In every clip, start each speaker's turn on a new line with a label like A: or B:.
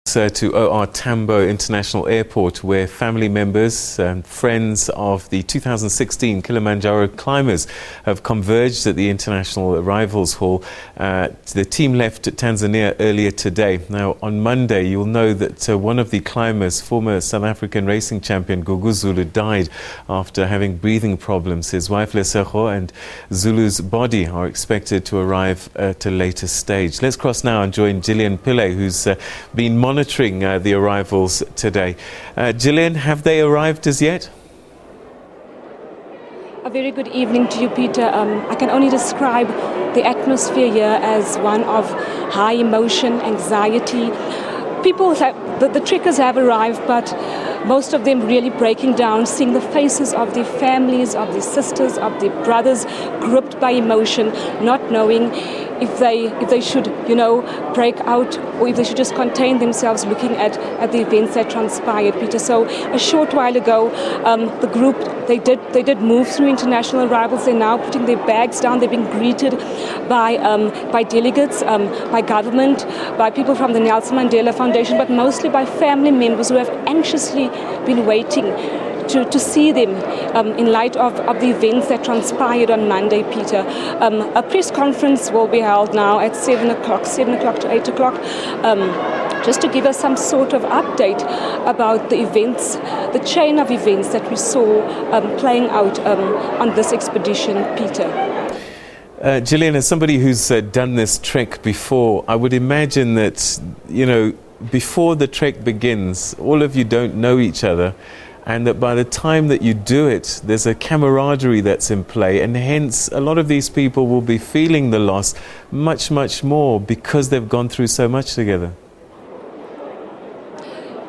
A: To OR Tambo International Airport, where family members and friends of the 2016 Kilimanjaro climbers have converged at the International Arrivals Hall. The team left Tanzania earlier today. Now, on Monday, you'll know that one of the climbers, former South African racing champion Gugu Zulu, died after having breathing problems. His wife Lesego and Zulu's body are expected to arrive at a later stage. Let's cross now and join Gillian Pillay, who's been monitoring the arrivals today. Gillian, have they arrived as yet?
B: A very good evening to you, Peter. I can only describe the atmosphere here as one of high emotion, anxiety. The trekkers have arrived, but most of them really breaking down, seeing the faces of their families, of their sisters, of their brothers, gripped by emotion, not knowing if they should, break out or if they should just contain themselves, looking at the events that transpired, Peter. So a short while ago, the group, they did move through international arrivals. They're now putting their bags down. They're being greeted by delegates, by government, by people from the Nelson Mandela Foundation, but mostly by family members who have anxiously been waiting to see them in light of the events that transpired on Monday, Peter. A press conference will be held now at 7 o'clock to 8 o'clock, just to give us some sort of update about the events, the chain of events that we saw playing out on this expedition, Peter.
A: Gillian, as somebody who's done this trek before, I would imagine that, before the trek begins, all of you don't know each other, and that by the time that you do it, there's a camaraderie that's in play, and hence a lot of these people will be feeling the loss much, much more because they've gone through so much together.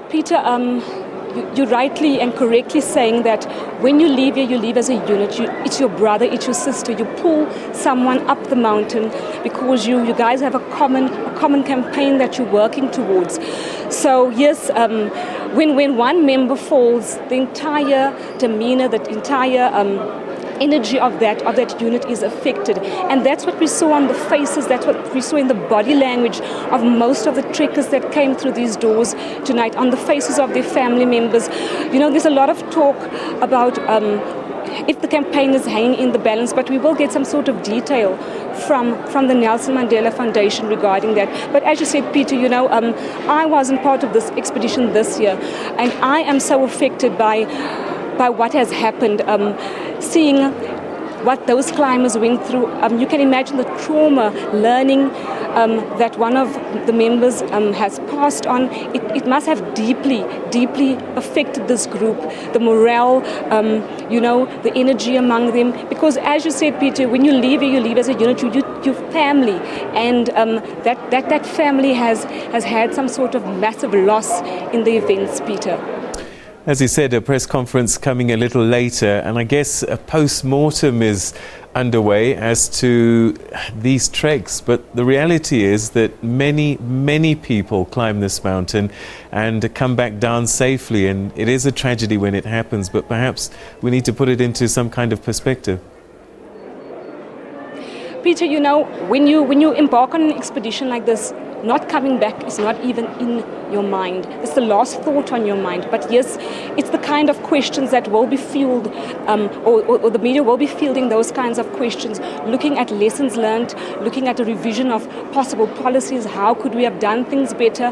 B: Peter, you're rightly and correctly saying that when you leave here, you leave as a unit. It's your brother, it's your sister. You pull someone up the mountain because you guys have a common campaign that you're working towards. So yes, when one member falls, the entire demeanor, the entire energy of that unit is affected, and that's what we saw on the faces, that's what we saw in the body language of most of the trekkers that came through these doors tonight, on the faces of their family members. There's a lot of talk about if the campaign is hanging in the balance, but we will get some sort of detail from the Nelson Mandela Foundation regarding that. But as you said, Peter, I wasn't part of this expedition this year, and I am so affected by what has happened, seeing what those climbers went through. You can imagine the trauma, learning that one of the members has passed on. It must have deeply affected this group, the morale, the energy among them. Because as you said, Peter, when you leave here, you leave as a unit, your family, and that family has had some sort of massive loss in the events, Peter.
A: As you said, a press conference coming a little later, and I guess a post-mortem is underway as to these treks. But the reality is that many people climb this mountain and come back down safely, and it is a tragedy when it happens, but perhaps we need to put it into some kind of perspective.
B: Peter, when you embark on an expedition like this, not coming back is not even in your mind. It's the last thought on your mind. But yes, it's the kind of questions that will be fueled, or the media will be fielding those kinds of questions, looking at lessons learned, looking at a revision of possible policies. How could we have done things better?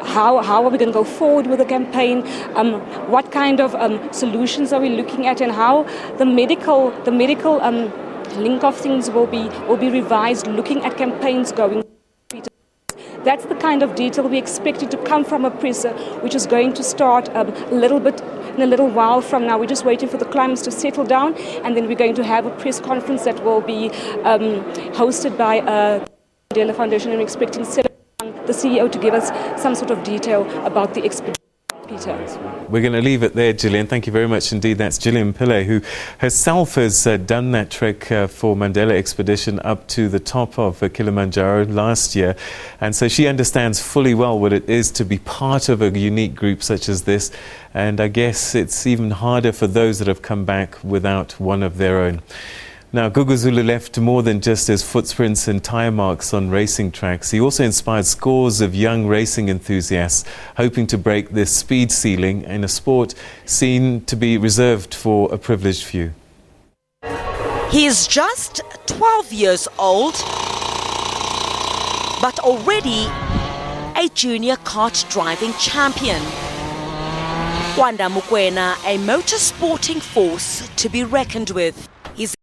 B: How are we going to go forward with the campaign? What kind of solutions are we looking at, and how the medical link of things will be revised, looking at campaigns going. That's the kind of detail we expected to come from a presser, which is going to start in a little while from now. We're just waiting for the climbers to settle down, and then we're going to have a press conference that will be hosted by the Mandela Foundation, and we're expecting the CEO to give us some sort of detail about the expedition. Peter.
A: We're going to leave it there, Gillian. Thank you very much indeed. That's Gillian Pillay, who herself has done that trek for Mandela expedition up to the top of Kilimanjaro last year. And so she understands fully well what it is to be part of a unique group such as this. And I guess it's even harder for those that have come back without one of their own. Now, Gugu Zulu left more than just his footprints and tyre marks on racing tracks. He also inspired scores of young racing enthusiasts, hoping to break the speed ceiling in a sport seen to be reserved for a privileged few.
C: He is just 12 years old, but already a junior kart driving champion. Wanda Mukwena, a motor sporting force to be reckoned with.